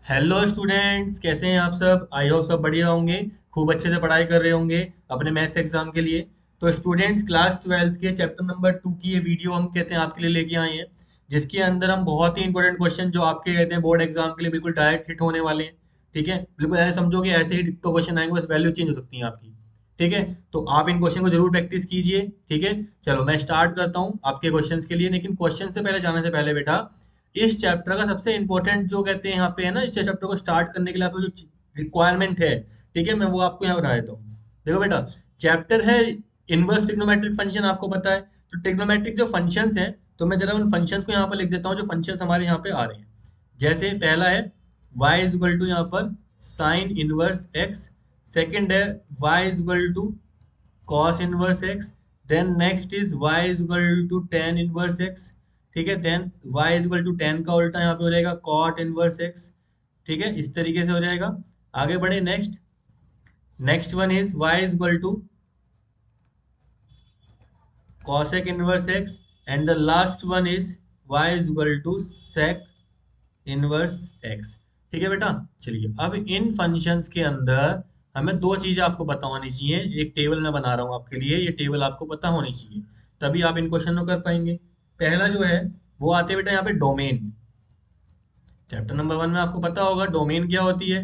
Hello students, कैसे हैं आप सब। आई होप सब बढ़िया होंगे, खूब अच्छे से पढ़ाई कर रहे होंगे अपने मैथ्स एग्जाम के लिए। तो स्टूडेंट्स, क्लास ट्वेल्थ के चैप्टर नंबर 2 की ये वीडियो हम कहते हैं आपके लिए लेके आए हैं, जिसके अंदर हम बहुत ही इंपॉर्टेंट क्वेश्चन जो आपके कहते हैं बोर्ड एग्जाम के लिए बिल्कुल डायरेक्ट हिट होने वाले हैं। ठीक है, बिल्कुल ऐसे समझो कि ऐसे ही डिक्टो क्वेश्चन आएंगे, बस वैल्यू चेंज हो सकती है आपकी। ठीक है, तो आप इन क्वेश्चन को जरूर प्रैक्टिस कीजिए। ठीक है, चलो मैं स्टार्ट करता हूँ आपके क्वेश्चंस के लिए, लेकिन क्वेश्चन से पहले जाने से पहले बेटा, इस चैप्टर का सबसे इंपॉर्टेंट जो कहते हैं यहाँ पे है ना, इस चैप्टर को स्टार्ट करने के लिए आपको जो रिक्वायरमेंट है, ठीक है, मैं वो आपको यहाँ बता देता हूँ। देखो बेटा, चैप्टर है इनवर्स ट्रिग्नोमेट्रिक फंक्शन, आपको पता है। तो ट्रिग्नोमेट्रिक जो फंक्शंस हैं, तो मैं जरा उन फंक्शंस को यहाँ पर लिख देता हूँ जो फंक्शंस हमारे यहाँ पे आ रहे हैं। जैसे पहला है y इज इक्वल टू यहाँ पर साइन इनवर्स x। सेकंड है y is equal to cos inverse x। Then next is y is equal to tan inverse x। ठीक है, then y is equal to tan का उल्टा यहाँ पे हो जाएगा cot इनवर्स x। ठीक है, इस तरीके से हो जाएगा। आगे बढ़े, next next one is y is equal to cosec inverse x। And the last one is y is equal to sec inverse x। ठीक है बेटा, चलिए अब इन फंक्शंस के अंदर हमें दो चीजें आपको पता होनी चाहिए। एक टेबल मैं बना रहा हूँ आपके लिए, ये टेबल आपको पता होनी चाहिए, तभी आप इन क्वेश्चन को कर पाएंगे। पहला जो है वो आते हैं बेटा यहाँ पे डोमेन। चैप्टर नंबर 1 में आपको पता होगा डोमेन क्या होती है।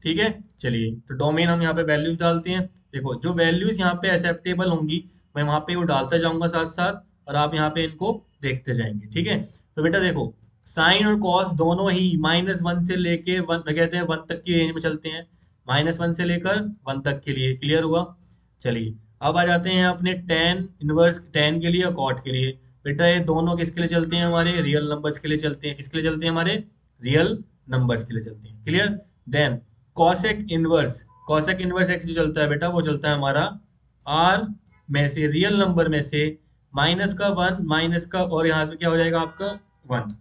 ठीक है, चलिए तो डोमेन हम यहाँ पे वैल्यूज डालते हैं। देखो, जो वैल्यूज यहाँ पे एक्सेप्टेबल होंगी, मैं वहां पे वो डालता जाऊंगा साथ साथ, और आप यहाँ पे इनको देखते जाएंगे। ठीक है, तो बेटा देखो, साइन और कॉस दोनों ही -1 से लेके 1 कहते हैं 1 तक की रेंज में चलते हैं। -1 से लेकर 1 तक के लिए, क्लियर हुआ। चलिए, अब आ जाते हैं अपने टेन इनवर्स, टेन के लिए और कॉट के लिए। बेटा ये दोनों किसके लिए चलते हैं, हमारे रियल नंबर्स के लिए चलते हैं। किसके लिए चलते हैं, हमारे रियल नंबर्स के लिए चलते हैं, clear. Then cosec inverse, cosec inverse x जो चलता है बेटा, वो चलता है हमारा आर में से, रियल नंबर में से माइनस का 1, माइनस का, और यहाँ से क्या हो जाएगा आपका 1।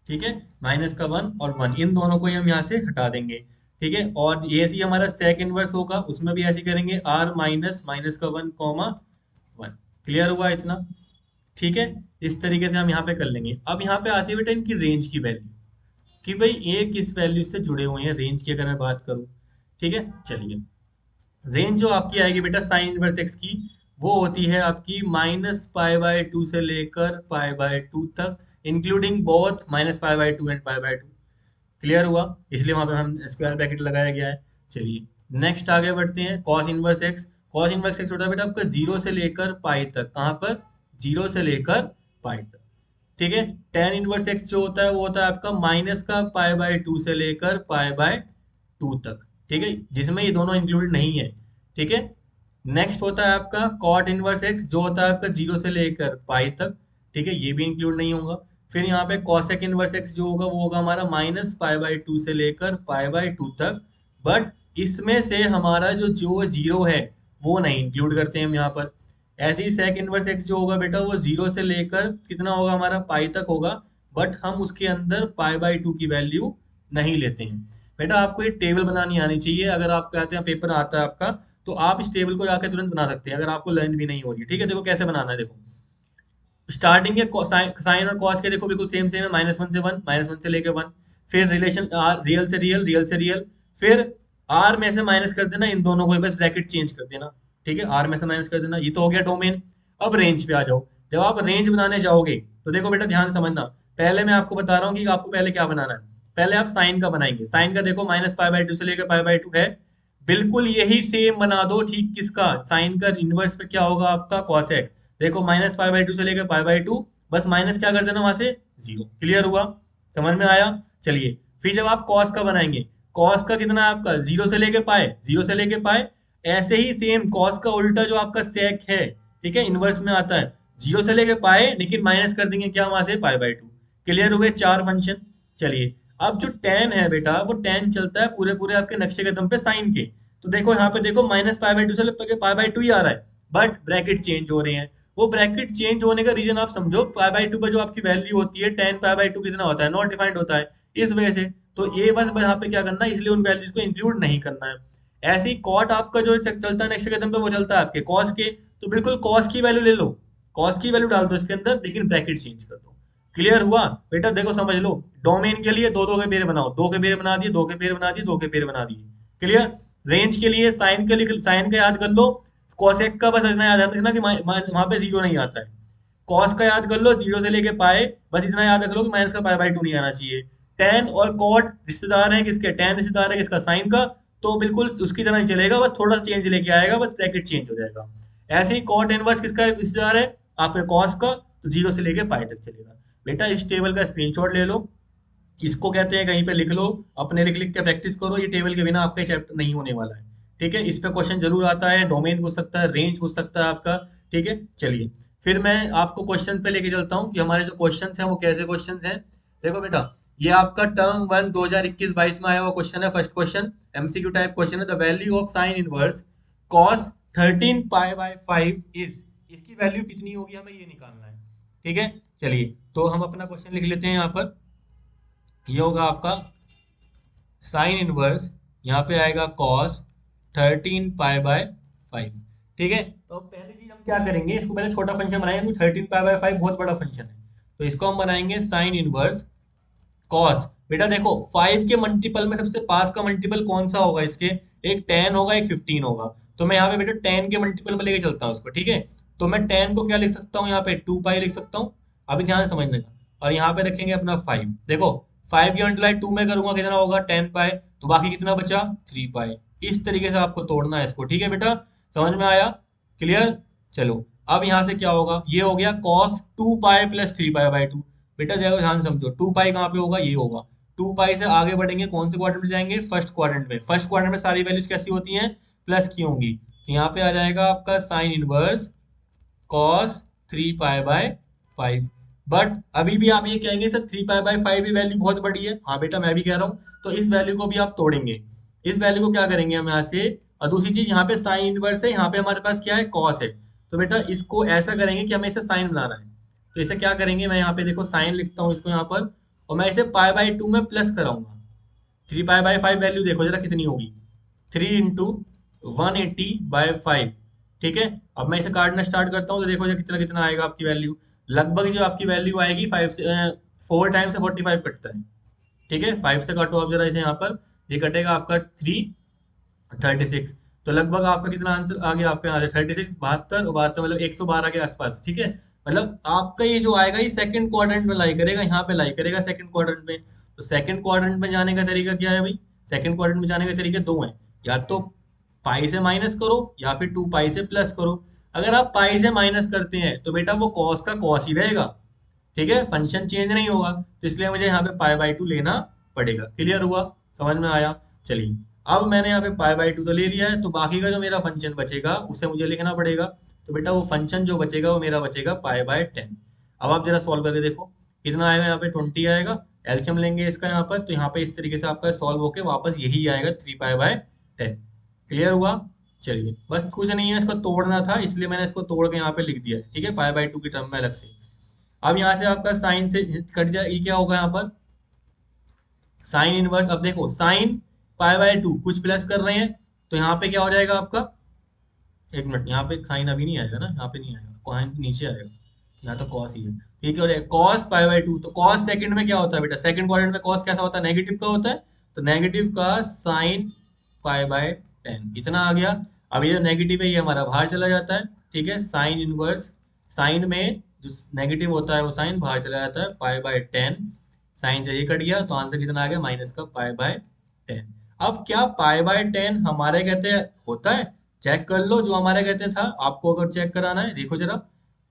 ठीक है, माइनस का 1 और 1, इन दोनों को ही हम यहाँ से हटा देंगे। ठीक है, और ये ऐसे ही हमारा सेक इनवर्स होगा, उसमें भी ऐसे ही करेंगे, आर माइनस माइनस का 1 कॉमा 1। क्लियर हुआ इतना। ठीक है, इस तरीके से हम यहाँ पे कर लेंगे। अब यहाँ पे आती है बेटा इनकी रेंज की वैल्यू, कि भाई ये किस वैल्यू से जुड़े हुए हैं, रेंज की अगर मैं बात करूं। ठीक है, चलिए, रेंज जो आपकी आएगी बेटा साइन इनवर्स एक्स की, वो होती है आपकी -π/2 से लेकर π/2 तक, इंक्लूडिंग बोथ -π/2 एंड π/2। क्लियर हुआ, इसलिए वहां पे हम स्क्वायर ब्रैकेट लगाया गया है। चलिए, नेक्स्ट आगे बढ़ते हैं, cos inverse x. Cos inverse x होता है बेटा आपका 0 से लेकर पाई तक, कहाँ पर, 0 से लेकर पाई तक। ठीक है, टेन इनवर्स एक्स जो होता है वो होता है आपका माइनस का π/2 से लेकर π/2 तक। ठीक है, जिसमें ये दोनों इंक्लूडेड नहीं है। ठीक है, नेक्स्ट होता है आपका कॉट इनवर्स एक्स, जो होता है आपका 0 से लेकर पाई तक। ठीक है, ये भी इंक्लूड नहीं होगा। फिर यहाँ पे कॉसेक इनवर्स एक्स जो होगा वो होगा हमारा -π/2 से लेकर π/2 तक। बट इसमें से हमारा जो जो जीरो है वो नहीं इंक्लूड करते हैं हम यहाँ पर। ऐसे ही सेक इनवर्स एक्स जो होगा बेटा, वो 0 से लेकर कितना होगा हमारा, पाई तक होगा। बट हम उसके अंदर π/2 की वैल्यू नहीं लेते हैं। बेटा आपको ये टेबल बनानी आनी चाहिए, अगर आप कहते हैं पेपर आता है आपका, तो आप इस टेबल को जाकर तुरंत बना सकते हैं, अगर आपको लर्न भी नहीं हो रही है। ठीक है, देखो कैसे बनाना है। देखो, स्टार्टिंग के साइन और कॉस के देखो बिल्कुल सेम सेम है, -1 से 1, -1 से लेकर 1। फिर रिलेशन रियल से रियल, रियल से रियल। फिर आर में से माइनस कर देना इन दोनों को, बस ब्रैकेट चेंज कर देना। ठीक है, आर में से माइनस कर देना, ये तो हो गया डोमेन। अब रेंज पे आ जाओ। जब आप रेंज बनाने जाओगे तो देखो बेटा ध्यान समझना, पहले मैं आपको बता रहा हूँ कि आपको पहले क्या बनाना है। पहले आप साइन का बनाएंगे, साइन का देखो -π/2 से लेकर π/2 है। बिल्कुल यही सेम बना दो, ठीक किसका, साइन का इनवर्स पे क्या होगा आपका, कॉसेक। देखो -π/2 से लेकर π/2, बस माइनस क्या कर देना वहां से, 0। क्लियर हुआ, समझ में आया। चलिए, फिर जब आप कॉस का बनाएंगे, कॉस का कितना है आपका, 0 से लेके पाए, 0 से लेके पाए। ऐसे ही सेम कॉस का उल्टा जो आपका सेक है, ठीक है, इनवर्स में आता है, 0 से लेके पाए, लेकिन माइनस कर देंगे क्या वहां से, π/2। क्लियर हुए चार फंक्शन। चलिए, अब जो tan है बेटा, वो tan चलता है पूरे पूरे आपके नक्शे कदम पे साइन के। तो देखो यहाँ पे देखो -π/2 से लेकर π/2 ही आ रहा है, बट ब्रैकेट चेंज हो रहे हैं। वो ब्रैकेट चेंज होने का रीजन आप समझो, π/2 पर जो आपकी वैल्यू होती है, tan π/2 कितना होता है, नॉट डिफाइंड होता है, इस वजह से। तो ये बस यहाँ पे क्या करना है, इसलिए उन वैल्यूज को इंक्लूड नहीं करना है। ऐसे ही कॉट आपका जो चलता है नेक्स्ट कदम पे, वो चलता है आपके कॉस के। तो बिल्कुल कॉस की वैल्यू ले लो, कॉस की वैल्यू डाल दो इसके अंदर, लेकिन ब्रैकेट चेंज कर दो। क्लियर हुआ बेटा? देखो समझ लो, डोमेन के लिए दो दो के पेड़ बनाओ, दो के पेड़ बना दिए, दो के पेड़ बना दिए, दो के पेड़ बना दिए। क्लियर? रेंज के लिए साइन के लिए साइन का याद कर लो, कॉसेक का बस इतना याद रखना कि वहां पे जीरो नहीं आता है। कॉस का याद कर लो, जीरो से लेके पाए, बस इतना याद रख लो कि माइनस का पाई बाई टू नहीं आना चाहिए। टेन और कॉट रिश्तेदार है किसके? टेन रिश्तेदार है किसका? साइन का। तो बिल्कुल उसकी तरह ही चलेगा, बस थोड़ा सा चेंज लेके आएगा, बस ब्रैकेट चेंज हो जाएगा। ऐसे ही कॉट इनवर्स किसका रिश्तेदार है? आपके कॉस का, तो जीरो से लेके पाई तक चलेगा। बेटा इस टेबल का स्क्रीनशॉट ले लो, इसको कहते हैं कहीं पे लिख लो, अपने लिख लिख के प्रैक्टिस करो, ये टेबल के बिना आपका चैप्टर नहीं होने वाला है। ठीक है, इस पे क्वेश्चन जरूर आता है, डोमेन पूछ सकता है, रेंज पूछ सकता है आपका। ठीक है, चलिए फिर मैं आपको क्वेश्चन पे लेके चलता हूँ कि हमारे जो क्वेश्चन हैं वो कैसे क्वेश्चन हैं। देखो बेटा, ये आपका टर्म वन 2021-22 में आया हुआ क्वेश्चन है। First question MCQ type question है। The value of sine inverse cos 13 pi by 5 is, इसकी वैल्यू कितनी होगी हमें ये निकालना है। ठीक है, चलिए तो हम अपना क्वेश्चन लिख लेते हैं यहाँ पर। ये होगा आपका साइन इनवर्स, यहाँ पे आएगा कॉस 13 पाई बाई 5। ठीक है, तो अब पहली चीज हम क्या करेंगे, इसको पहले छोटा फंक्शन बनाएंगे, 13 पाई बाई 5 बहुत बड़ा फंक्शन है। तो इसको हम बनाएंगे साइन इनवर्स कॉस। बेटा देखो 5 के मल्टीपल में सबसे पास का मल्टीपल कौन सा होगा इसके? एक 10 होगा, एक 15 होगा। तो मैं यहाँ पे बेटा 10 के मल्टीपल में लेके चलता हूँ उसको। ठीक है, तो मैं 10 को क्या लिख सकता हूँ यहाँ पे? 2 पाई लिख सकता हूँ। अभी ध्यान से समझने का। और यहाँ पे रखेंगे अपना 5। देखो 5 की मल्टीप्लाई 2 में करूंगा कितना होगा? 10 पाई। तो बाकी कितना बचा? 3 पाई। इस तरीके से आपको तोड़ना है इसको। ठीक है बेटा, समझ में आया? क्लियर? चलो अब यहाँ से क्या होगा, ये हो गया cos 2 pi plus 3 pi by 2। बेटा देखो ध्यान से समझो, 2 पाई कहाँ पे होगा? ये होगा। 2 पाई से आगे बढ़ेंगे, कौन से क्वाड्रेंट में जाएंगे? फर्स्ट क्वाड्रेंट में। फर्स्ट क्वाड्रेंट में सारी वैल्यूज कैसी होती हैं? प्लस की होंगी। तो यहाँ पे आ जाएगा आपका sign inverse cos 3 pi by 5। But अभी भी आप ये कहेंगे सर 3 पाई बाई 5 की वैल्यू बहुत बड़ी है। हाँ बेटा मैं भी कह रहा हूँ, तो इस वैल्यू को भी आप तोड़ेंगे। इस वैल्यू को क्या करेंगे हम यहाँ से? और दूसरी चीज, यहाँ पे साइन इनवर्स है, यहाँ पे हमारे पास क्या है? कॉस है। तो बेटा इसको ऐसा करेंगे कि हमें इसे साइन बनाना है। तो इसे क्या करेंगे, मैं यहाँ पे देखो साइन लिखता हूँ इसको यहाँ पर, और मैं इसे पाई बाई 2 में प्लस कराऊंगा। 3 पाई बाई 5 वैल्यू देखो जरा कितनी होगी? 3 × 180/5। ठीक है, अब मैं इसे काटना स्टार्ट करता हूँ, तो देखो जरा कितना कितना आएगा आपकी वैल्यू। लगभग जो आपकी वैल्यू आएगी 5 से 4 टाइम से 45 कटता है। ठीक है, 5 से काटो आप जरा इसे यहाँ पर, ये कटेगा आपका 336। तो लगभग आपका कितना आंसर आ गया आपके यहाँ से? 36, 72 और 72 मतलब 112 के आसपास। ठीक है, मतलब आपका ये जो आएगा ये सेकंड क्वाड्रेंट में लाई करेगा, यहाँ पे लाई करेगा सेकंड क्वाड्रेंट में। तो सेकंड क्वाड्रेंट में जाने का तरीका क्या है भाई? सेकंड क्वाड्रेंट में जाने के तरीके दो हैं, या तो पाई से माइनस करो या फिर 2 पाई से प्लस करो। अगर आप पाई से माइनस करते हैं तो बेटा वो कॉस का कॉस ही रहेगा। ठीक है, फंक्शन चेंज नहीं होगा, तो इसलिए मुझे यहाँ पे पाई बाई 2 लेना पड़ेगा। क्लियर हुआ? समझ में आया? चलिए, अब मैंने यहाँ पे पाई बाई 2 तो ले लिया है, तो बाकी का जो मेरा फंक्शन बचेगा उसे मुझे लिखना पड़ेगा। तो बेटा वो फंक्शन जो बचेगा वो मेरा बचेगा पाई बाई 10। अब आप जरा सॉल्व करके देखो कितना आएगा। यहाँ पे 20 आएगा, एलसीएम लेंगे इसका यहाँ पर, तो यहाँ पे इस तरीके से आपका सॉल्व होके वापस यही आएगा 3 पाई बाई 10। क्लियर हुआ? चलिए बस कुछ नहीं है, इसको तोड़ना था इसलिए मैंने इसको तोड़ के यहाँ पे लिख दिया है। ठीक है, पाई बाई 2 की टर्म में अलग से। अब यहाँ से आपका साइन से कट जाए, ये क्या होगा यहाँ पर? Sine inverse. अब देखो साइन पाई बाई 2 कुछ प्लस कर रहे हैं, तो यहाँ पे क्या हो जाएगा आपका? एक मिनट, यहाँ पे साइन अभी नहीं आएगा ना, यहाँ पे नहीं आएगा, कॉइन नीचे आएगा। यहाँ तो कॉस ही है। ठीक है, और कॉस पाई बाई 2, तो कॉस सेकंड में क्या होता है बेटा? सेकंड क्वाड्रेंट में कॉस कैसा होता है? नेगेटिव का होता है। तो नेगेटिव का साइन पाई बाई 10 कितना आ गया? अब ये नेगेटिव है ये हमारा बाहर चला जाता है। ठीक है, साइन इनवर्स, साइन में जो नेगेटिव होता है वो साइन बाहर चला जाता है, पाई बाई 10। साइन से ये कट गया, तो आंसर कितना आ गया? माइनस का पाई बाई 10। अब क्या पाई बाई 10 हमारे कहते हैं होता है? चेक कर लो, जो हमारे कहते था आपको अगर चेक कराना है, देखो जरा।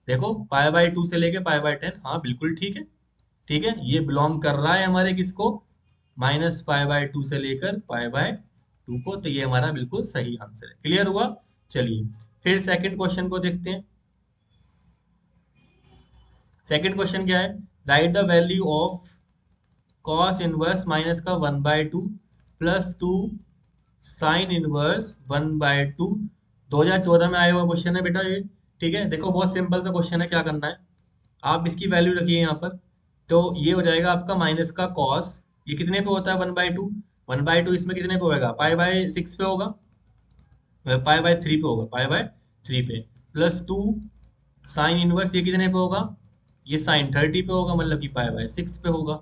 देखो पाई बाई 2 से लेके पाई बाई 10, हाँ बिल्कुल ठीक है। ठीक है, ये बिलोंग कर रहा है हमारे किसको? -पाई बाई 2 से लेकर पाई बाई 2 को, तो ये हमारा बिल्कुल सही आंसर है। क्लियर हुआ? चलिए फिर सेकंड क्वेश्चन को देखते हैं। सेकंड क्वेश्चन क्या है? Right the value of cos inverse minus का 1/2 +2 साइन इनवर्स 1/2। 2014 में आया हुआ क्वेश्चन है बेटा ये। ठीक है, देखो बहुत सिंपल सा क्वेश्चन है, क्या करना है, आप इसकी वैल्यू रखिए यहाँ पर। तो ये हो जाएगा आपका माइनस का कॉस, ये कितने पे होता है? 1/2। 1/2 इसमें कितने पे होगा? पाई बाई 6 पे होगा, पाई बाई 3 पे होगा, पाई बाई 3 पे, +2 साइन इनवर्स ये कितने पे होगा? ये साइन 30 पे होगा, मतलब कि पाई/6 पे होगा।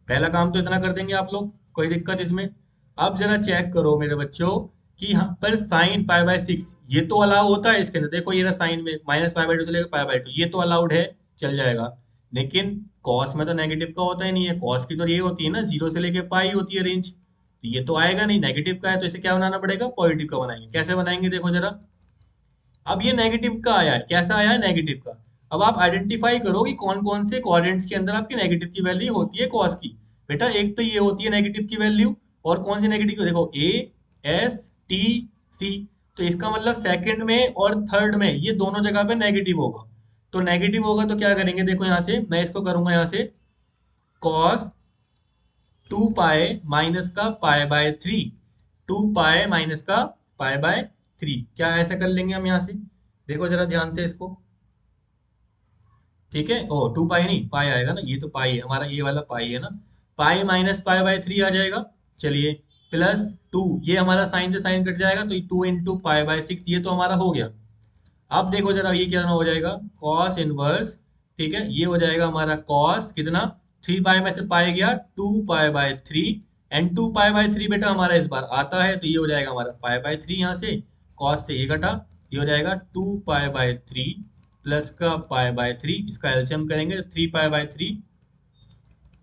पहला काम तो इतना कर देंगे आप लोग, कोई दिक्कत इसमें। अब जरा चेक करो मेरे बच्चों कि यहाँ पर साइन पाई/6 ये तो अलाउ होता है इसके अंदर, देखो ये रहा साइन में -पाई/2 से लेकर पाई/2, ये तो अलाउड है, चल जाएगा। लेकिन कॉस में तो नेगेटिव का होता ही नहीं है, कॉस की तो ये होती है ना, 0 से लेके पाई होती है रेंज, तो ये तो आएगा नहीं, नेगेटिव का है, तो इसे क्या बनाना पड़ेगा, पॉजिटिव का बनाएंगे। कैसे बनाएंगे देखो जरा। अब ये नेगेटिव का आया है, कैसा आया है, नेगेटिव का। अब आप आइडेंटिफाई करो कि कौन कौन से क्वाड्रेंट्स के अंदर आपकी नेगेटिव की वैल्यू होती है कॉस की। बेटा एक तो ये होती है नेगेटिव की वैल्यू, और कौन सी नेगेटिव, देखो ए एस टी सी, तो इसका मतलब सेकंड में और थर्ड में ये दोनों जगह पे नेगेटिव होगा। तो नेगेटिव होगा तो क्या करेंगे, देखो यहाँ से मैं इसको करूंगा यहाँ से कॉस 2 पाई माइनस का पाई/3, 2 पाई माइनस का पाई/3, क्या ऐसा कर लेंगे हम यहाँ से, देखो जरा ध्यान से इसको। ठीक है, ओ 2 पाई नहीं पाई आएगा ना, ये तो पाई है हमारा, ये वाला पाई है ना, पाई माइनस पाई/3 आ जाएगा। चलिए +2, ये हमारा साइन से साइन कट जाएगा, तो 2 × पाई/6 ये तो हमारा हो गया। अब देखो जरा ये कितना हो जाएगा, कॉस इनवर्स, ठीक है, ये हो जाएगा हमारा कॉस कितना, 3 पाई में से पाई गया, 2 पाई/3, एंड 2 पाई/3 बेटा हमारा इस बार आता है, तो ये हो जाएगा हमारा पाई/3, यहाँ से कॉस से ये घटा, ये हो जाएगा 2 पाई/3 प्लस का पाई/3, इसका एलसीएम करेंगे तो 3 पाई/3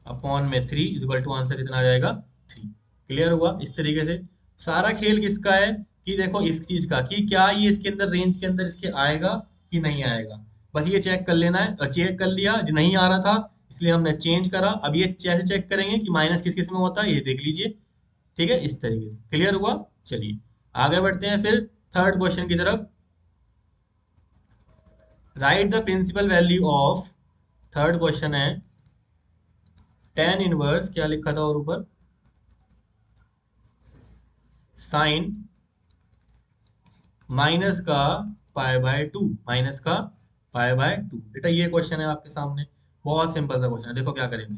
अपॉन में 3 इक्वल टू आंसर कितना आ जाएगा, 3। क्लियर हुआ। इस तरीके से सारा खेल किसका है, कि देखो इस चीज का, कि क्या ये इसके अंदर रेंज के अंदर इसके आएगा कि नहीं आएगा, बस ये चेक कर लेना है। चेक कर लिया, जो नहीं आ रहा था इसलिए हमने चेंज करा। अब ये कैसे चेक करेंगे कि माइनस किस किस में होता है, ये देख लीजिए। ठीक है, इस तरीके से क्लियर हुआ। चलिए आगे बढ़ते हैं फिर थर्ड क्वेश्चन की तरफ। Right the principal value of, third question है tan इनवर्स, क्या लिखा था और ऊपर, साइन माइनस का पाई/2, माइनस का पाई/2। बेटा ये क्वेश्चन है आपके सामने, बहुत सिंपल सा क्वेश्चन है। देखो क्या करेंगे,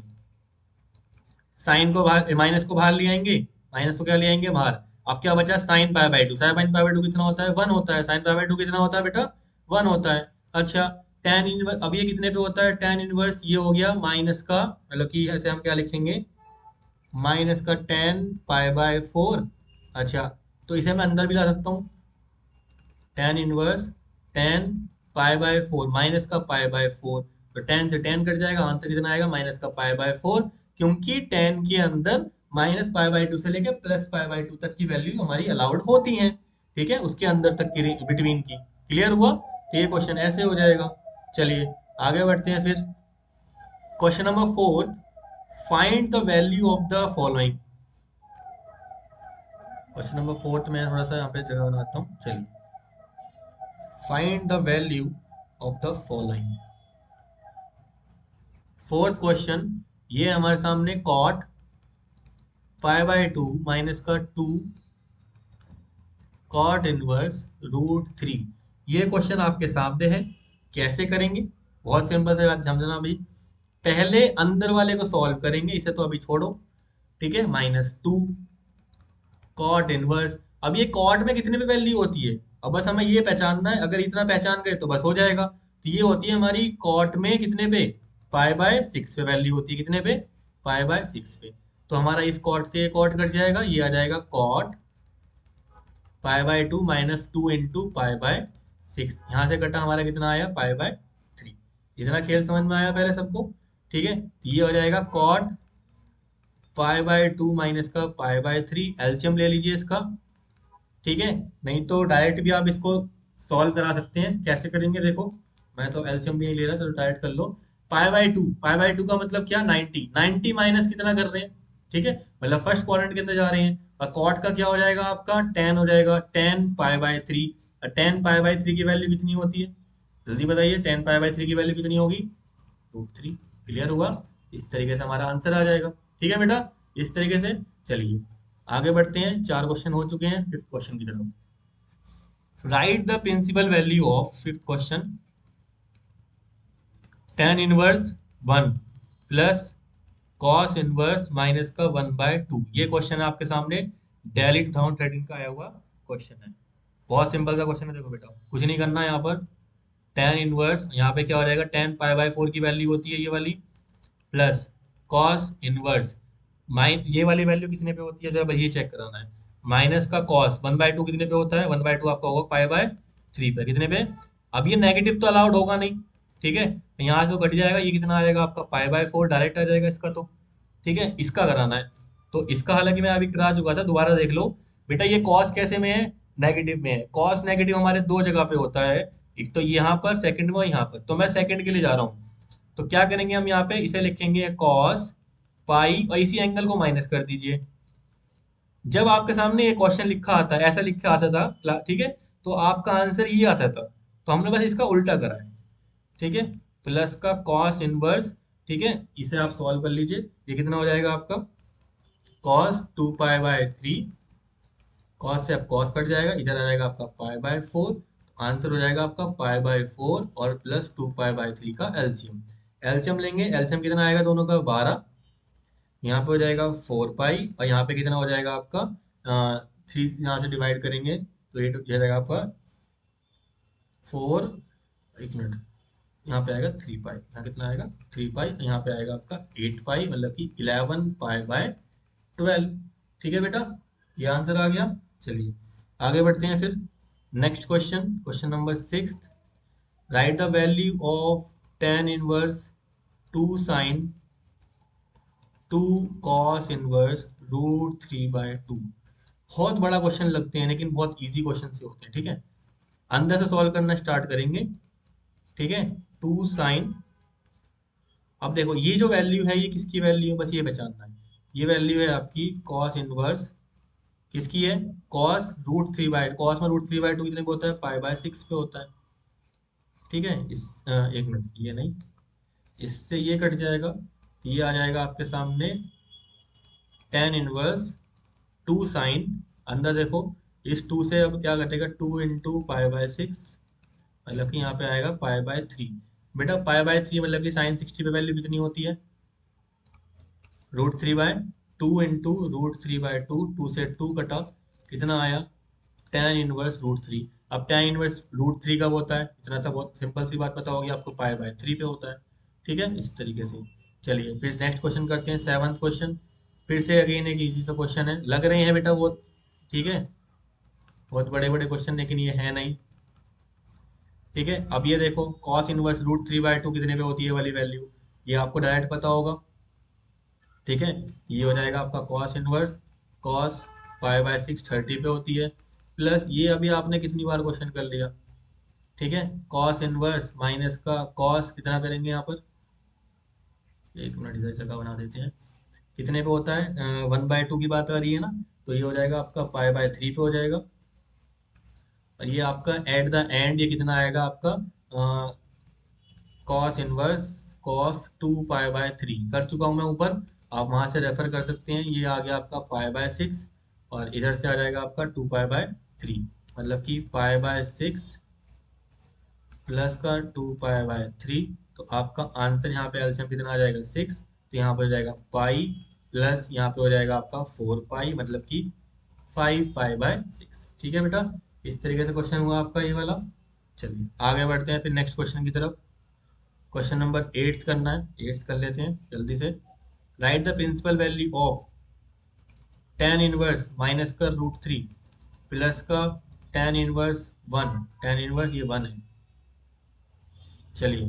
साइन को बाहर, माइनस को बाहर ले आएंगे, माइनस को क्या ले आएंगे बाहर। अब क्या बचा, साइन पाई/2, साइन पाई/2 कितना होता है, 1 होता है, साइन पाई/2 कितना होता है बेटा, 1 होता है। अच्छा tan इनवर्स, अब ये कितने पे होता है, tan इनवर्स ये हो गया माइनस का, मतलब कि ऐसे हम क्या लिखेंगे, माइनस का tan पाई/4। अच्छा तो इसे मैं अंदर भी ला सकता हूँ, tan इनवर्स tan पाई/4 माइनस का पाई/4, तो tan से tan कट जाएगा, आंसर कितना आएगा, माइनस का पाई/4, क्योंकि tan के अंदर -पाई/2 से लेके +पाई/2 तक की वैल्यू हमारी अलाउड होती हैं। ठीक है, उसके अंदर तक की बिटवीन की। क्लियर हुआ, तो ये क्वेश्चन ऐसे हो जाएगा। चलिए आगे बढ़ते हैं फिर, question number fourth, find the value of the following. Question number fourth में थोड़ा सा यहाँ पे जगह बनाता हूँ। चलिए, find the value of the following. Fourth question, ये हमारे सामने कॉट पाई/2 माइनस का 2 कॉट इनवर्स √3, ये क्वेश्चन आपके सामने है। कैसे करेंगे, बहुत सिंपल से बात समझना अभी। पहले अंदर वाले को सॉल्व करेंगे, इसे तो अभी छोड़ो। ठीक है, -2 कॉट इनवर्स, अब ये कॉट में कितने पे वैल्यू होती है, अब बस हमें ये पहचानना है, अगर इतना पहचान गए तो बस हो जाएगा। तो ये होती है हमारी कॉट में कितने पे, पाई/6 पे वैल्यू होती है, कितने पे, पाई/6 पे। तो हमारा इस कॉट से कॉट कट जाएगा, ये आ जाएगा कॉट पाई/2 -2 इंटू पाई/6, यहाँ से कटा हमारा कितना आया, पाई/3। इतना खेल समझ में आया पहले सबको। ठीक है, तो ये हो जाएगा कॉट पाई/2 माइनस का पाई/3, एलसीएम ले लीजिए इसका। ठीक है, नहीं तो डायरेक्ट भी आप इसको सॉल्व करा सकते हैं। कैसे करेंगे देखो, मैं तो एलसीएम भी नहीं ले रहा, चलो डायरेक्ट कर लो। पाई/2 का मतलब क्या, 90, 90 माइनस कितना कर रहे हैं, ठीक है, मतलब फर्स्ट क्वाड्रेंट के अंदर जा रहे हैं। और कॉट का क्या हो जाएगा आपका, tan हो जाएगा, tan पाई/3। और tan पाई/3 की वैल्यू कितनी होती है, जल्दी बताइए, tan पाई/3 की वैल्यू कितनी होगी, √3। क्लियर हुआ, इस तरीके से हमारा आंसर आ जाएगा। ठीक है बेटा, इस तरीके से। चलिए आगे बढ़ते हैं, 4 क्वेश्चन हो चुके हैं, फिफ्थ क्वेश्चन की तरफ। Right the principal value of, fifth question, tan inverse 1 plus cos inverse minus का 1/2, ये क्वेश्चन आपके सामने दिल्ली 2013 का आया हुआ क्वेश्चन है। बहुत सिंपल सा क्वेश्चन है, देखो बेटा कुछ नहीं करना है यहाँ पर। टेन इनवर्स यहाँ पे क्या हो जाएगा, टेन पाई बाय फोर की वैल्यू होती है ये वाली, प्लस कॉस इनवर्स माइन ये वाली वैल्यू कितने पे होती है जरा बस ये चेक कराना है, माइनस का कॉस वन बाय टू कितने पे होता है, वन बाय टू आपका होगा पाई बाय थ्री पे, कितने पे, अब ये नेगेटिव तो अलाउड होगा नहीं, ठीक है, तो यहाँ से तो घट जाएगा, ये कितना आ जाएगा आपका पाई बाय फोर डायरेक्ट आ जाएगा इसका तो, ठीक है, इसका कराना है। तो इसका हालांकि मैं अभी करा चुका था, दोबारा देख लो बेटा, ये कॉस कैसे में है, नेगेटिव में है, कॉस नेगेटिव हमारे दो जगह पे होता है, एक तो यहाँ पर सेकंड में और यहाँ पर, तो मैं सेकंड के लिए जा रहा हूँ, तो क्या करेंगे हम यहाँ पे इसे लिखेंगे कॉस पाई और इसी एंगल को माइनस कर दीजिए। जब आपके सामने ये क्वेश्चन लिखा आता है, ऐसा लिखा आता था ठीक है, तो आपका आंसर ये आता था, तो हमने बस इसका उल्टा करा है, ठीक है, प्लस का कॉस इनवर्स, ठीक है, इसे आप सॉल्व कर लीजिए, ये कितना हो जाएगा आपका cos two pi by three, cos से अब कॉस कट जाएगा, इधर आ जाएगा आपका पाई बाय फोर, आंसर हो जाएगा आपका पाई बाय फोर और plus two pi by three का एलसीएम, एलसीएम लेंगे, एलसीएम कितना आएगा दोनों का, बारह, यहाँ पे हो जाएगा फोर पाई और यहाँ पे कितना हो जाएगा आपका थ्री, यहाँ से डिवाइड करेंगे तो ये जाएगा आपका फोर, एक मिनट, यहाँ पे आएगा थ्री पाई, यहाँ कितना आएगा थ्री पाई, यहाँ पे आएगा आपका एट पाई, मतलब कि इलेवन पाई बाय ट्वेल्व, ठीक है बेटा, ये आंसर आ गया। चलिए आगे बढ़ते हैं फिर, next question, question number six, right the value of tan inverse two sine two cos inverse root three by two, बहुत बड़ा क्वेश्चन लगते हैं लेकिन बहुत इजी क्वेश्चन से होते हैं, ठीक है, अंदर से सॉल्व करना स्टार्ट करेंगे, ठीक है, टू साइन, अब देखो ये जो वैल्यू है ये किसकी वैल्यू है, बस ये पहचानना है, ये वैल्यू है आपकी कॉस इनवर्स, किसकी है, cos root three by, cos में रूट थ्री बाय टू कितने पे होता है, पाई बाय सिक्स पे होता है, ठीक है, एक मिनट, ये नहीं, इससे ये कट जाएगा, तो ये आ जाएगा आपके सामने टेन इनवर्स टू साइन, अंदर देखो इस टू से अब क्या घटेगा, two into pi by six, मतलब कि यहाँ पे आएगा पाई बाय थ्री, बेटा पाई बाय थ्री मतलब कि साइन सिक्सटी पे वैल्यू कितनी होती है, root three by two into root three by two, two से टू कटा, कितना आया टेन इनवर्स रूट थ्री, अब टेन इनवर्स रूट थ्री कब होता है, इतना सा बहुत सिंपल सी बात पता होगी आपको, पाई बाय थ्री पे होता है, ठीक है, इस तरीके से। चलिए फिर नेक्स्ट क्वेश्चन करते हैं, सेवंथ क्वेश्चन, फिर से अगेन एक इजी सा क्वेश्चन है, लग रहे हैं बेटा वो, ठीक है, बहुत बड़े बड़े क्वेश्चन लेकिन ये है नहीं, ठीक है, अब ये देखो cos inverse root three by two कितने पे होती है वाली वैल्यू, ये आपको डायरेक्ट पता होगा, ठीक है, ये हो जाएगा आपका cos inverse, cos pi by six thirty पे होती है, प्लस ये अभी आपने कितनी बार क्वेश्चन कर लिया, ठीक है, कॉस इनवर्स माइनस का कॉस कितना करेंगे यहाँ पर, एक मिनट इधर जगह बना देते हैं, कितने पे होता है, वन बाय टू की बात आ रही है ना, तो ये हो जाएगा आपका पाई बाय थ्री पे हो जाएगा, और ये आपका एट द एंड ये कितना आएगा आपका cos inverse cos two pi by three, कर चुका हूँ मैं ऊपर, आप वहां से रेफर कर सकते हैं, ये आ गया आपका पाई बाय सिक्स और इधर से आ जाएगा आपका टू पाई बाय थ्री, मतलब कि पाई बाय सिक्स प्लस का टू पाई बाय थ्री, तो आपका आंसर यहाँ पे एलसीएम कितना आ जाएगा सिक्स, तो यहाँ पे हो जाएगा पाई प्लस यहाँ पे हो जाएगा आपका फोर पाई, मतलब कि फाइव पाई बाय सिक्स, ठीक है बेटा, इस तरीके से क्वेश्चन हुआ आपका ये वाला। चलिए आगे बढ़ते हैं फिर नेक्स्ट क्वेश्चन की तरफ, क्वेश्चन नंबर एट्थ करना है, एट्थ कर लेते हैं जल्दी से, right the principal value of tan inverse minus का रूट थ्री प्लस का tan inverse one, tan inverse ये वन है, चलिए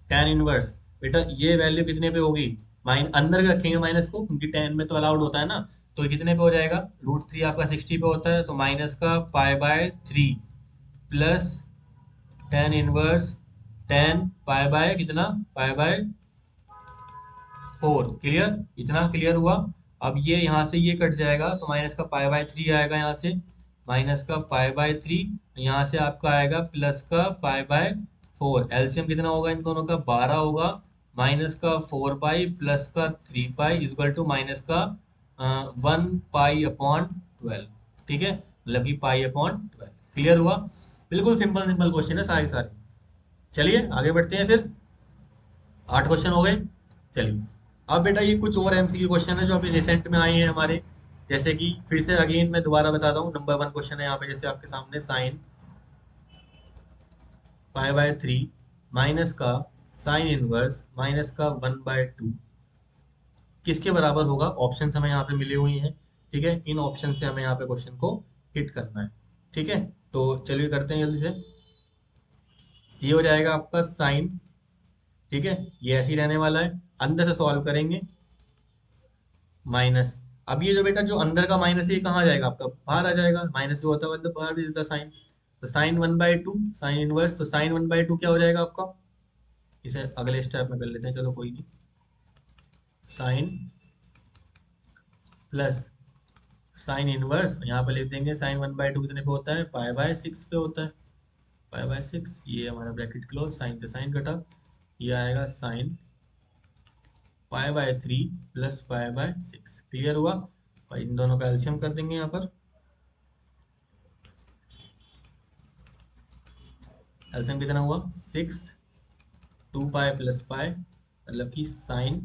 टेन इनवर्स, बेटा ये वैल्यू कितने पे होगी, अंदर रखेंगे माइनस को क्योंकि टेन में तो अलाउड होता है ना, तो ये कितने पे हो जाएगा, रूट थ्री आपका सिक्सटी पे होता है, तो माइनस का pi by three plus tan inverse tan pi by कितना, पाई बाय फोर, क्लियर, इतना क्लियर हुआ, अब ये यहाँ से ये कट जाएगा तो माइनस का पाई बाय थ्री आएगा, यहाँ से माइनस का पाई बाय थ्री, यहाँ से आपका आएगा प्लस का पाई बाय फोर, एलसीएम कितना होगा इन दोनों का, बारह होगा, माइनस का फोर पाई प्लस का three pi is equal to minus का वन पाई अपॉन ट्वेल्व, ठीक है, मतलब कि पाई अपॉन ट्वेल्व, क्लियर हुआ, बिल्कुल सिंपल सिंपल क्वेश्चन है सारे सारे। चलिए आगे बढ़ते हैं फिर, आठ क्वेश्चन हो गए। चलिए अब बेटा ये कुछ और एमसीक्यू क्वेश्चन है जो अभी रिसेंट में आए हैं हमारे, जैसे कि फिर से अगेन मैं दोबारा बताता हूँ, नंबर वन क्वेश्चन है यहाँ पे, जैसे आपके सामने साइन पाई/3 माइनस का साइन इनवर्स माइनस का 1/2 किसके बराबर होगा? ऑप्शन हमें यहाँ पे मिले हुए हैं। ठीक है, इन ऑप्शन से हमें यहाँ पे क्वेश्चन को हिट करना है। ठीक है, तो चलिए करते हैं जल्दी से। ये हो जाएगा आपका साइन। ठीक है, ये ऐसे ही रहने वाला है। अंदर से सॉल्व करेंगे माइनस। अब ये जो बेटा जो अंदर का माइनस है ये कहाँ जाएगा? आपका बाहर आ जाएगा। माइनस जो होता है मतलब बाहर इज द साइन। तो साइन 1/2 साइन इनवर्स, तो साइन 1/2 क्या हो जाएगा आपका? इसे अगले स्टेप में कर लेते हैं, चलो कोई नहीं। साइन प्लस साइन इनवर्स, यहाँ पे लिख देंगे साइन 1/2 कितने पे होता है? पाई/6 पे होता है। पाई/6, ये हमारा ब्रैकेट क्लोज, साइन से साइन कटा, ये आएगा साइन पाई/3 प्लस पाई/6। क्लियर हुआ? और इन दोनों का एलसीएम कर देंगे यहाँ पर। एलसीएम कितना हुआ? 6, 2 पाई प्लस पाई मतलब कि साइन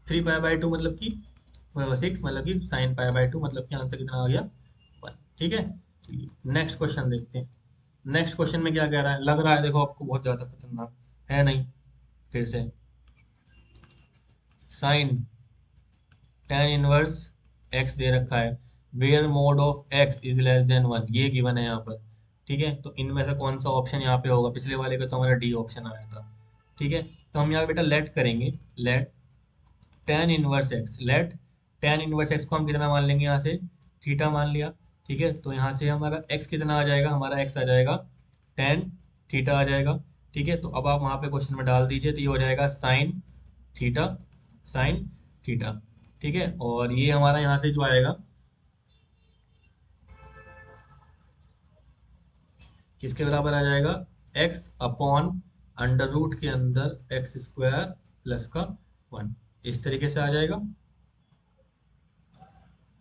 3 पाई/2 मतलब कि 6 मतलब कि साइन पाई/2 मतलब कि आंसर कितना आ गया? 1। ठीक है, चलिए नेक्स्ट क्वेश्चन देखते हैं। नेक्स्ट क्वेश्चन में क्या कह रहा है? लग रहा है देखो आपको बहुत ज्यादा खतरनाक है, नहीं? फिर से साइन tan इनवर्स x दे रखा है, where mod of x is less than 1, ये गिवन है यहाँ पर। ठीक है, तो इनमें से कौन सा ऑप्शन यहाँ पे होगा? पिछले वाले का तो हमारा डी ऑप्शन आया था। ठीक है, तो हम यहाँ बेटा लेट करेंगे। Let tan inverse x, let tan inverse x को हम कितना मान लेंगे? यहाँ से थीटा मान लिया। ठीक है, तो यहाँ से हमारा x कितना आ जाएगा? हमारा x आ जाएगा tan थीटा आ जाएगा। ठीक है, तो अब आप वहाँ पे क्वेश्चन में डाल दीजिए, तो ये हो जाएगा साइन थीटा, साइन थीटा। ठीक है, और ये हमारा यहाँ से जो आएगा किसके बराबर आ जाएगा? x अपॉन अंडर रूट के अंदर एक्स स्क्वायर प्लस का 1, इस तरीके से आ जाएगा।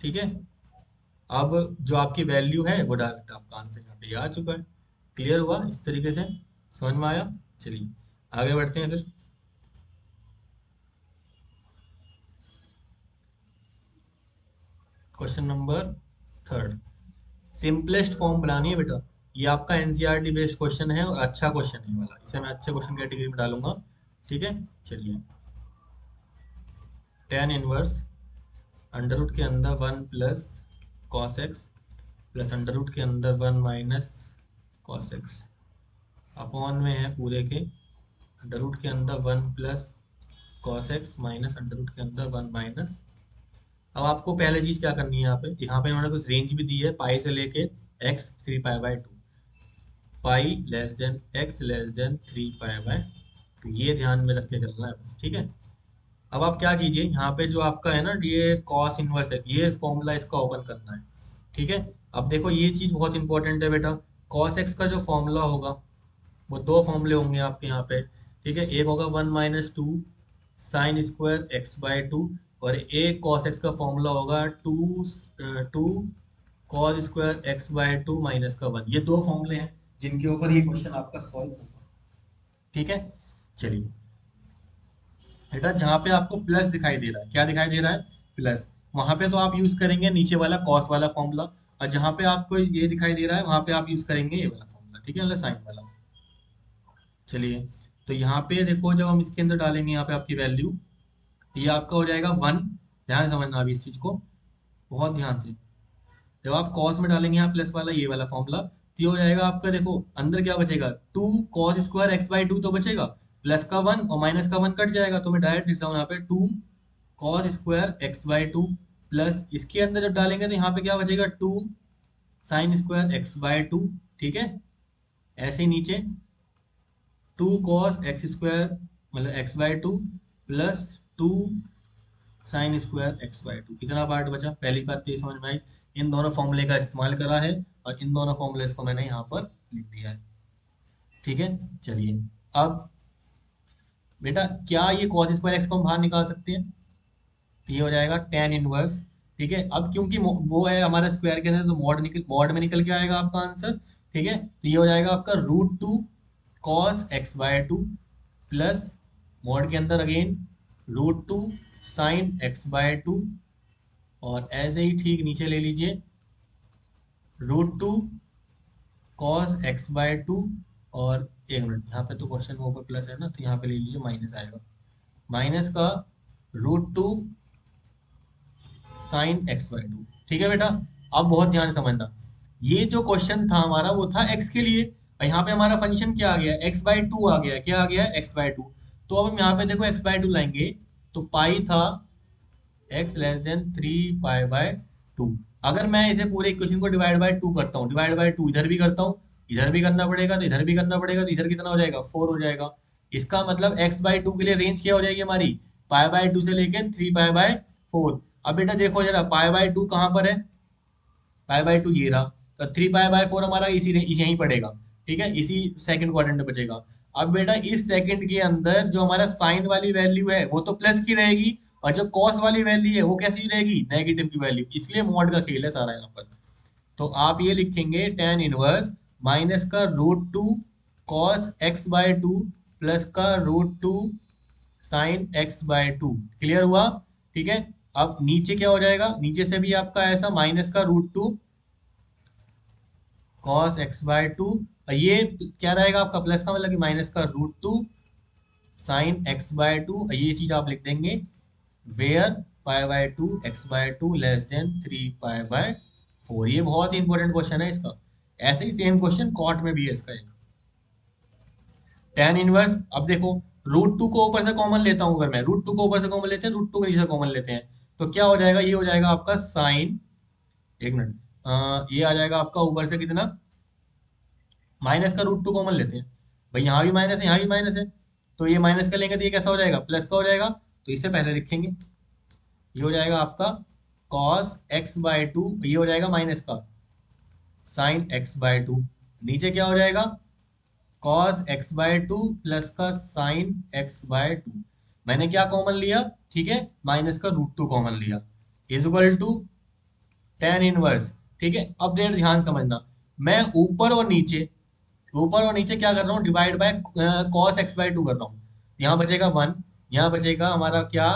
ठीक है, अब जो आपकी वैल्यू है वो डायरेक्ट आपका आंसर यहाँ पे आ चुका है। क्लियर हुआ? इस तरीके से समझ में आया? चलिए आगे बढ़ते हैं फिर। क्वेश्चन नंबर 3, सिंपलेस्ट फॉर्म बनानी है बेटा। ये आपका एनसीईआरटी बेस्ड क्वेश्चन है और अच्छा क्वेश्चन है वाला, इसे मैं अच्छे क्वेश्चन कैटेगरी में डालूंगा। ठीक है, चलिए tan इनवर्स अंडर रूट के अंदर 1 plus cos x plus under root के अंदर 1 माइनस कॉस एक्स अपॉन में है पूरे के अंडर रूट के अंदर 1 plus cos x minus under root के अंदर 1 माइनस। अब आपको पहले चीज क्या करनी है? यहाँ पे इन्होंने कुछ रेंज भी दी है, पाई से लेके एक्स 3 पाई/2, pi less than x less than 3 पाई/2, ये ध्यान में रख के चलना है बस। ठीक है, अब आप क्या कीजिए, यहाँ पे जो आपका है ना ये कॉस इनवर्स है, ये फॉर्मूला इसका ओपन करना है। ठीक है, अब देखो ये चीज बहुत इंपॉर्टेंट है बेटा। कॉस एक्स का जो फॉर्मूला होगा वो दो फॉर्मूले होंगे आपके यहाँ पे। ठीक है, एक होगा 1 - 2 साइन स्क्वायर x/2, और एक कॉस एक्स का फॉर्मूला होगा 2 कॉस स्क्वायर x/2 माइनस का 1। ये दो फॉर्मूले हैं जिनके ऊपर ये क्वेश्चन आपका सॉल्व होगा। ठीक है, चलिए बेटा जहाँ पे आपको प्लस दिखाई दे रहा है, क्या दिखाई दे रहा है? प्लस, वहां पे तो आप यूज करेंगे नीचे वाला कॉस वाला फॉर्मूला, और जहाँ पे आपको ये दिखाई दे रहा है वहां पे आप यूज करेंगे ये वाला फॉर्मूला। ठीक है, मतलब साइन वाला। चलिए, तो यहाँ पे देखो जब हम इसके अंदर डालेंगे यहाँ पे आपकी वैल्यू, तो ये आपका हो जाएगा 1। ध्यान से समझना अभी इस चीज को, बहुत ध्यान से। जब आप कॉस में डालेंगे यहाँ प्लस वाला ये वाला फॉर्मूला, तो ये हो जाएगा आपका, देखो अंदर क्या बचेगा? 2 cos स्क्वायर x/2 तो बचेगा, प्लस का 1 और माइनस का 1 कट जाएगा, तो मैं डायरेक्ट लिखता हूँ यहाँ पे 2 cos स्क्वायर x/2 प्लस इसके अंदर जब डालेंगे तो यहाँ पे क्या बचेगा? 2 sin स्क्वायर x/2। ठीक है, ऐसे ही नीचे 2 cos x² मतलब x/2 plus 2 sin square x/2। कितना पार्ट बचा? पहली बात तो ये समझ में आई, इन दोनों फॉर्मूले का इस्तेमाल करा है और इन दोनों फॉर्मूले को मैंने यहाँ पर लिख दिया है। ठीक है, चलिए अब बेटा क्या ये कॉस स्क्वायर एक्स को हम बाहर निकाल सकते हैं? तो ये हो जाएगा tan इनवर्स। ठीक है, अब क्योंकि वो है हमारा स्क्वायर के अंदर, तो मॉड में निकल के आएगा आपका आंसर। ठीक है, तो ये हो जाएगा आपका √2 cos x/2 प्लस मॉड के अंदर अगेन √2 sin x/2, और ऐसे ही ठीक नीचे ले लीजिए √2 cos x/2 और एक मिनट, यहाँ पे तो क्वेश्चन में ऊपर प्लस है ना, तो यहाँ पे ले लीजिए माइनस आएगा। माइनस का √2 साइन एक्स बाई टू। ठीक है बेटा, अब बहुत ध्यान से समझना, ये जो क्वेश्चन था हमारा वो था एक्स के लिए, और यहाँ पे हमारा फंक्शन क्या आ गया, एक्स बाई टू आ गया। क्या आ गया, एक्स बाई टू। तो अब हम यहाँ पे देखो एक्स बाई टू लाएंगे, तो पाई था x less than 3 pi bye 2। अगर मैं इसे पूरे इक्वेशन को डिवाइड बाय टू करता हूँ, डिवाइड बाय टू इधर भी करता हूँ, इधर भी करना पड़ेगा, तो इधर भी करना पड़ेगा, तो इधर कितना हो जाएगा, 4 हो जाएगा। इसका मतलब एक्स बाई टू के लिए रेंज क्या हो जाएगी हमारी, पाई बाय टू से लेके 3 पाई बाय 4। अब बेटा देखो जरा, पाई बाय टू कहाँ पर है, पाई बाय टू ये रहा, तो 3 पाई बाय 4 हमारा इसी यहीं पड़ेगा। ठीक है, इसी सेकंड क्वाड्रेंट में बचेगा। अब बेटा इस सेकंड के अंदर जो हमारा साइन वाली वैल्यू है वो तो प्लस की रहेगी, और जो कॉस वाली वैल्यू है वो कैसी रहेगी, नेगेटिव की वैल्यू। इसलिए मॉड का खेल है सारा यहाँ पर। तो आप ये लिखेंगे टेन इनवर्स माइनस का √2 cos x by two plus का √2 sign x by to. Clear हुआ। ठीक है, अब नीचे क्या हो जाएगा, नीचे से भी आपका ऐसा माइनस का √2 कॉस एक्स बाय टू, और ये क्या रहेगा आपका प्लस का, मतलब कि माइनस का √2 साइन एक्स बाय टू। ये चीज आप लिख देंगे where pi by two x by two less than 3 pi by 4। ये बहुत ही इंपॉर्टेंट क्वेश्चन है इसका। ऐसे ही सेम क्वेश्चन कॉट में भी है इसका एक। टेन इनवर्स, अब देखो √2 को ऊपर से कॉमन लेता हूं, अगर मैं √2 को ऊपर से कॉमन लेते हैं, √2 को नीचे कॉमन लेते हैं, तो क्या हो जाएगा, ये हो जाएगा आपका साइन, एक मिनट, ये आ जाएगा आपका ऊपर से कितना, माइनस का √2 कॉमन लेते हैं, भाई यहाँ भी माइनस है यहाँ भी माइनस है, तो ये माइनस का लेंगे तो ये कैसा हो जाएगा, प्लस का हो जाएगा। तो इससे पहले लिखेंगे, ये हो जाएगा आपका cos x बाय टू, ये हो जाएगा माइनस का साइन x बाय टू। नीचे क्या हो जाएगा, cos x by two plus का साइन x बाय टू। मैंने क्या कॉमन लिया, ठीक है, माइनस का √2 कॉमन लिया, is equal to tan inverse. ठीक है, अब देर ध्यान समझना, मैं ऊपर और नीचे क्या कर रहा हूँ, divide by cos x by to कर रहा हूँ। यहाँ बचेगा 1, यहाँ बचेगा हमारा क्या,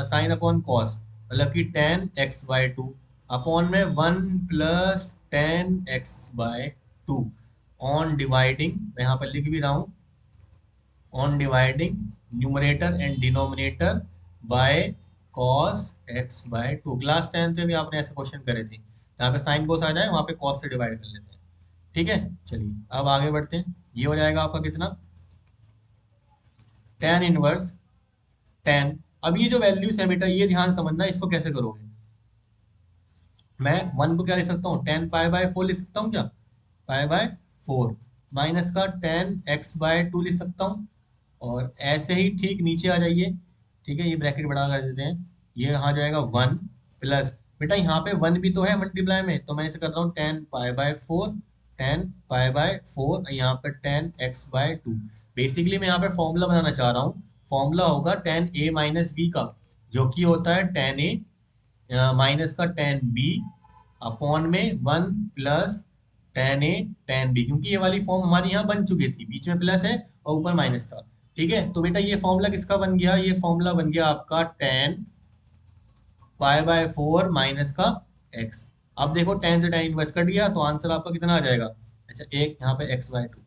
साइन अपॉन कॉस, मतलब कि tan x/2 अपॉन में 1 plus tan x/2 on dividing, मैं यहाँ पर लिख भी रहा हूँ, on dividing numerator and denominator by cos x/2। Class 10 से भी आपने ऐसे क्वेश्चन करे थे, यहाँ पे साइन कोस आ जाए, वहाँ पे कॉस से डिवाइड कर लेते हैं। ठीक है, चलिए अब आगे बढ़ते हैं। ये हो जाएगा आपका कितना, टेन इनवर्स टेन। अब ये जो वैल्यूज है बेटा, ये ध्यान समझना, इसको कैसे करोगे, मैं 1 को क्या लिख सकता हूँ, 10 पाई बाय 4 लिख सकता हूँ क्या, पाई बाय 4 माइनस का tan x/2 लिख सकता हूँ। और ऐसे ही ठीक नीचे आ जाइए, ठीक है, ये ब्रैकेट बड़ा कर देते हैं, ये यहाँ जाएगा 1 प्लस, बेटा यहाँ पे 1 भी तो है मल्टीप्लाई में, तो मैं इसे कर रहा हूँ 10 पाई बाय 4, 10 पाई बाय 4, यहाँ पे tan x/2। बेसिकली मैं यहाँ पे फॉर्मूला बनाना चाह रहा हूँ, फॉर्मूला होगा tan a - b का, जो कि होता है tan a माइनस का tan b अपॉन में 1 plus tan a tan b, क्योंकि ये वाली फॉर्म हमारी यहाँ बन चुकी थी, बीच में प्लस है और ऊपर माइनस था। ठीक है, तो बेटा ये फॉर्मूला किसका बन गया, ये फॉर्मूला बन गया आपका tan π/4 माइनस का x। अब देखो tan से tan इनवर्स कट गया, तो आंसर आपका कितना आ जाएगा, अच्छा एक यहाँ पे x/2,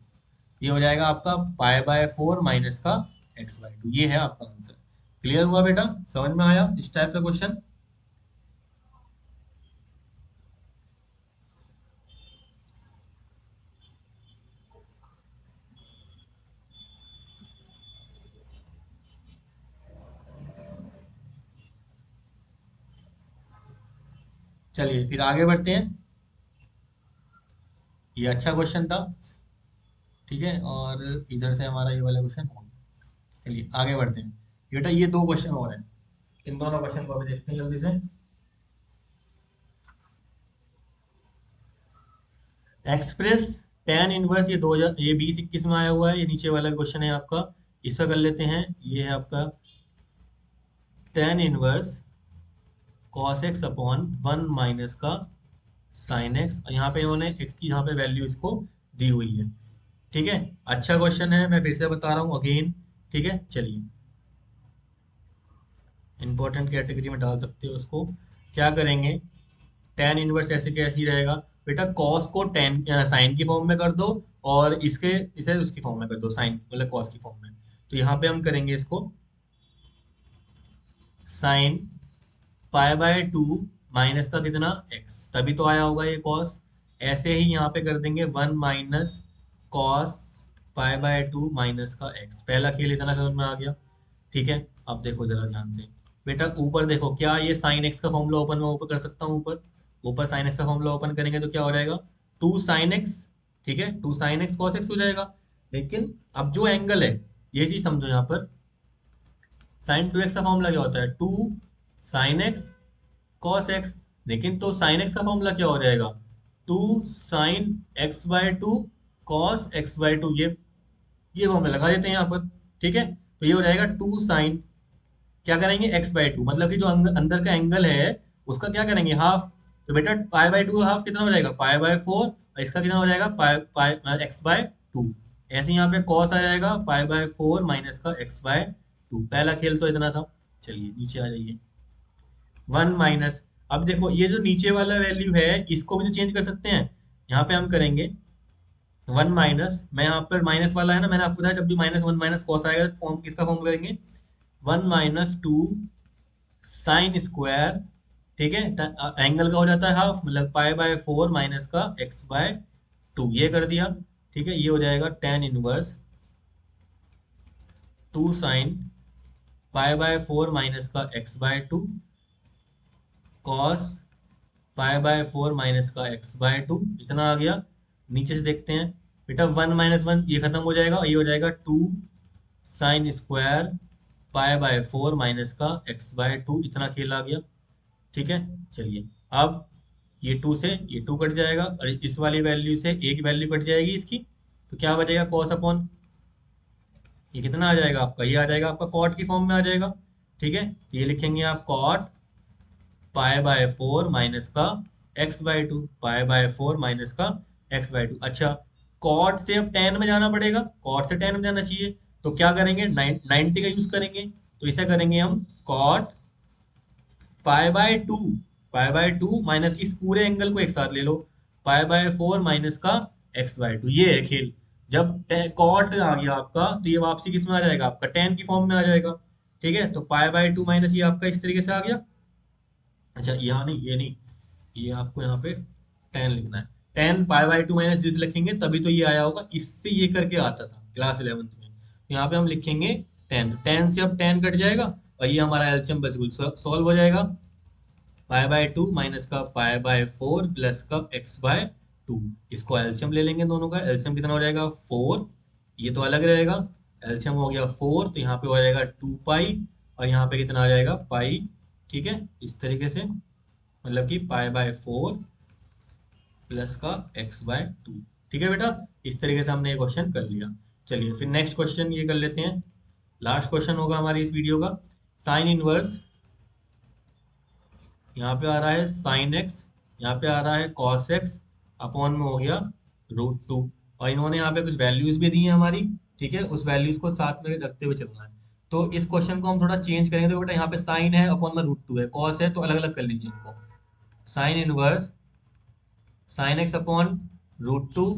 ये हो जाएगा आपका π/4 माइनस का x/2। ये है आपका आंसर। क्लियर हुआ बेटा, समझ में आया इस टाइप का क्वेश्चन। चलिए फिर आगे बढ़ते हैं, ये अच्छा क्वेश्चन था। ठीक है, और इधर से हमारा ये वाला क्वेश्चन हो गया। चलिए आगे बढ़ते हैं, बेटा ये दो क्वेश्चन और हैं, इन दोनों क्वेश्चन को अभी देखते हैं जल्दी से। एक्सप्रेस tan इनवर्स, ये 2000 ये 2021 में आया हुआ है, ये नीचे वाला क्वेश्चन है आपका, इसका कर लेते हैं। ये है आपका tan inverse cos x upon 1 minus का साइन एक्स, और यहाँ पे इन्होंने x की यहाँ पे वैल्यू इसको दी हुई है। ठीक है, अच्छा क्वेश्चन है, मैं फिर से बता रहा हूँ अगेन। ठीक है, चलिए इंपॉर्टेंट कैटेगरी में डाल सकते हो उसको। क्या करेंगे, tan इनवर्स ऐसे कैसे ही रहेगा बेटा कॉस को टेन साइन की फॉर्म में कर दो, और इसके इसे उसकी फॉर्म में कर दो, साइन मतलब कॉस की फॉर्म में। तो यहाँ पे हम करेंगे इसको sign pi by two minus का कितना एक्स, तभी तो आया होगा ये कॉस। ऐसे ही यहाँ पे कर देंगे one minus cos pi by two minus का एक्स। पहला खेल इतना समझ में आ गया। ठीक है, अब देखो जरा ध्यान से बेटा, ऊपर देखो, क्या ये साइन एक्स का फॉर्मूला ओपन मैं ऊपर कर सकता हूँ? ऊपर ऊपर साइन एक्स का फॉर्मूला ओपन करेंगे तो क्या हो जाएगा? Two sine x. ठीक है, two sine x cos x हो जाएगा। लेकिन अब जो एंगल है, ये चीज समझो यहाँ पर, साइन टू एक्स का फॉर्मूला क्या होता है? Two sine x cos x. लेकिन तो साइन एक्स का फॉर्मूला क्या हो जाएगा? Two sine x by two cos x by two. ये फॉर्मूला लगा देते हैं यहाँ पर। ठीक है, तो ये हो जाएगा टू साइन, क्या करेंगे, एक्स बाय टू, मतलब कि जो अंदर का एंगल है उसका क्या करेंगे, हाफ। तो बेटा पाई बाय टू हाफ कितना हो जाएगा? पाई बाय फोर। और इसका कितना हो जाएगा? पाई पाई एक्स बाय टू। ऐसे यहाँ पे कॉस आ जाएगा पाई बाय फोर माइनस का एक्स बाय टू। पहला खेल तो इतना था। चलिए नीचे आ जाइए, वन माइनस, अब देखो ये जो नीचे वाला वैल्यू है इसको भी तो चेंज कर सकते हैं। यहाँ पे हम करेंगे वन माइनस, मैं यहाँ पर माइनस वाला है ना, मैंने आपको बताया जब भी माइनस वन माइनस कॉस आएगा तो फॉर्म किसका फॉर्म करेंगे? One minus two sine square. ठीक है, एंगल का हो जाता है हाफ, मतलब पाई बाय फोर माइनस का एक्स बाय टू, ये कर दिया। ठीक है, ये हो जाएगा tan inverse two sine pi by four minus का x by two cos pi by four minus का एक्स बाय टू, इतना आ गया। नीचे से देखते हैं बेटा, वन माइनस वन ये खत्म हो जाएगा, ये हो जाएगा two sine square pi by four minus का एक्स बाय टू, इतना खेल आ गया। ठीक है, चलिए अब ये टू से ये टू कट जाएगा, और इस वाली वैल्यू से एक वैल्यू कट जाएगी इसकी, तो क्या बचेगा? कॉस अपॉन, ये कितना आ जाएगा आपका? ये आ जाएगा आपका कॉट की फॉर्म में आ जाएगा। ठीक है, ये लिखेंगे आप cot pi by four minus का x by two, pi by four minus का एक्स बाय टू। अच्छा, कॉट से अब टेन में जाना पड़ेगा, कॉट से टेन में जाना चाहिए, तो क्या करेंगे? 90 का यूज करेंगे। तो इसे करेंगे हम cot pi by two, pi by two minus इस पूरे एंगल को एक साथ ले लो, पाई बाय फोर माइनस का एक्स बाय टू। ये है खेल। जब कॉट आ गया आपका तो ये वापसी किस में आ जाएगा? आपका टेन की फॉर्म में आ जाएगा। ठीक है, तो पाई बाय टू माइनस ये आपका इस तरीके से आ गया। अच्छा यहाँ नहीं, ये नहीं, ये आपको यहाँ पे टेन लिखना है। Ten pi by two minus this लिखेंगे तभी तो ये आया होगा, इससे ये करके आता था क्लास 11th में। तो यहाँ पे हम लिखेंगे टेन, टेन से अब टेन कट जाएगा, और ये हमारा एलसीएम बिल्कुल सॉल्व हो जाएगा। पाई बाय टू माइनस का पाई बाय फोर प्लस का एक्स बाय टू, इसको एलसीएम ले लेंगे दोनों का। एलसीएम कितना हो जाएगा? फोर, ये तो अलग रहेगा। एलसीएम हो गया फोर, तो यहाँ पे हो जाएगा टू पाई, और यहाँ पे कितना आ जाएगा? पाई। ठीक है, इस तरीके से, मतलब कि पाई बाय फोर प्लस का एक्स बाय टू। ठीक है बेटा, इस तरीके से हमने ये क्वेश्चन कर लिया। चलिए फिर नेक्स्ट क्वेश्चन ये कर लेते हैं, लास्ट क्वेश्चन होगा हमारी इस वीडियो का। साइन इनवर्स, यहाँ पे आ रहा है साइन एक्स, यहाँ पे आ रहा है कॉस एक्स, अपॉन में हो गया रूट टू, और इन्होंने यहाँ पे कुछ वैल्यूज भी दी हैं हमारी। ठीक है, उस वैल्यूज को साथ में रखते हुए चलना है। तो इस क्वेश्चन को हम थोड़ा चेंज करेंगे। तो बेटा यहाँ पे साइन है, अपॉन में रूट टू है, कॉस है, तो अलग अलग कर लीजिए इनको। Sine inverse sine x upon root two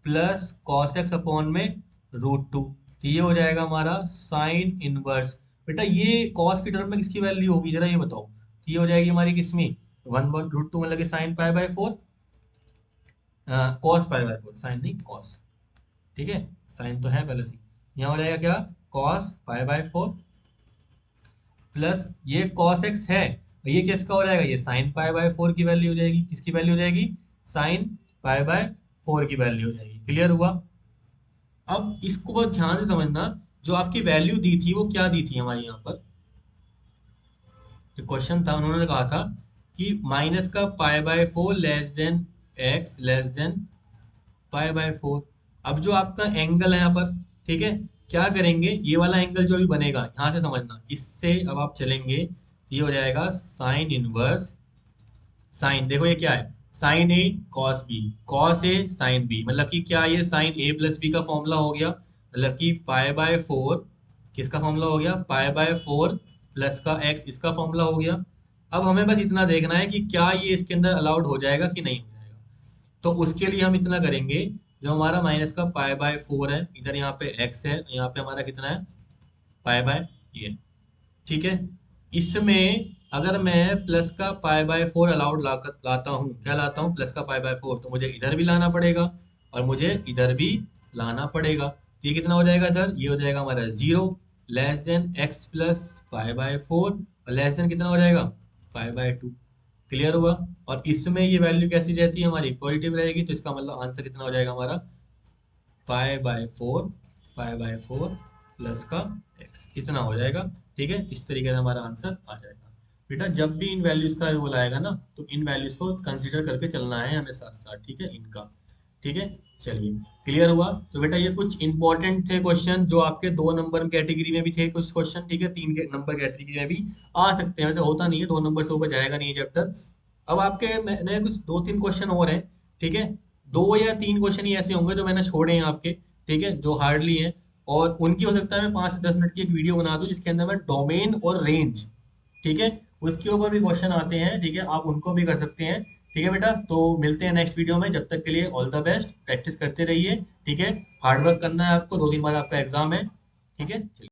plus cos x upon में रूट टू, तो ये हो जाएगा हमारा साइन इनवर्स। बेटा ये कॉस की टर्म में किसकी वैल्यू होगी जरा ये बताओ? तो ये हो जाएगी हमारी किसमें? वन बाय रूट टू, मतलब कि sine pi by four, cos pi by four, sine नहीं कॉस। ठीक है, साइन तो है पहले से। यहाँ हो जाएगा क्या? Cos pi by four plus ये कॉस एक्स है, और ये किसका हो जाएगा? ये साइन पाई बाय फोर की वैल्यू हो जाएगी। किसकी वैल्यू हो जाएगी? साइन पाई बाय फोर की वैल्यू हो जाएगी। क्लियर हुआ? अब इसको बहुत ध्यान से समझना, जो आपकी वैल्यू दी थी वो क्या दी थी हमारी यहाँ पर? क्वेश्चन था, उन्होंने कहा था कि माइनस का पाई by four less than x less than pi by four. अब जो आपका एंगल है यहाँ पर, ठीक है, क्या करेंगे? ये वाला एंगल जो अभी बनेगा यहाँ से समझना, इससे अब आप चलेंगे तो ये हो जाएगा साइन इनवर्स साइन, देखो ये क्या है? Sign A cos B, cos A sine B, मतलब कि क्या ये साइन ए प्लस बी का फॉर्मूला हो गया, मतलब कि पाई बाय फोर किसका फॉर्मूला हो गया? पाई बाय फोर प्लस का एक्स, इसका फॉर्मूला हो गया। अब हमें बस इतना देखना है कि क्या ये इसके अंदर अलाउड हो जाएगा कि नहीं हो जाएगा। तो उसके लिए हम इतना करेंगे, जो हमारा माइनस का पाई/4 है, इधर यहाँ पे x है, यहाँ पे हमारा कितना है पाई/, ये ठीक है। इसमें अगर मैं प्लस का पाई/4 अलाउड लाता हूँ, क्या लाता हूँ, प्लस का पाई/4, तो मुझे इधर भी लाना पड़ेगा और मुझे इधर भी लाना पड़ेगा। तो ये कितना हो जाएगा इधर, ये हो जाएगा हमारा 0, लेस देन x प्लस पाई/4, और लेस देन कितना हो जाएगा पाई/2। क्लियर हुआ। और इसमें ये वैल्यू कैसी रहती है हमारी, पॉजिटिव रहेगी, तो इसका मतलब आंसर कितना हो जाएगा हमारा पाई/4 प्लस का x, इतना हो जाएगा। ठीक है, इस तरीके से हमारा आंसर आ जाएगा। बेटा जब भी इन वैल्यूज का रोल आएगा ना, तो इन वैल्यूज को कंसीडर करके चलना है हमें साथ साथ, ठीक है, इनका। ठीक है, चलिए, क्लियर हुआ। तो बेटा ये कुछ इंपॉर्टेंट थे क्वेश्चन, जो आपके 2 नंबर कैटेगरी में भी थे कुछ क्वेश्चन, ठीक है, 3 नंबर कैटेगरी में भी आ सकते हैं, वैसे होता नहीं है 2 नंबर से ऊपर जाएगा नहीं चैप्टर। अब आपके मैंने कुछ 2-3 क्वेश्चन और हैं, ठीक है, 2 या 3 क्वेश्चन ही ऐसे होंगे जो मैंने छोड़े हैं आपके, ठीक है, जो हार्डली हैं, और उनकी हो सकता है मैं 5 से 10 मिनट की एक वीडियो बना दूं, जिसके अंदर मैं डोमेन और रेंज, ठीक है, उसके ऊपर भी क्वेश्चन आते हैं, ठीक है, आप उनको भी कर सकते हैं। ठीक है बेटा, तो मिलते हैं नेक्स्ट वीडियो में, जब तक के लिए ऑल द बेस्ट, प्रैक्टिस करते रहिए, ठीक है, हार्ड वर्क करना है आपको, 2 दिन बाद आपका एग्जाम है, ठीक है, चलिए।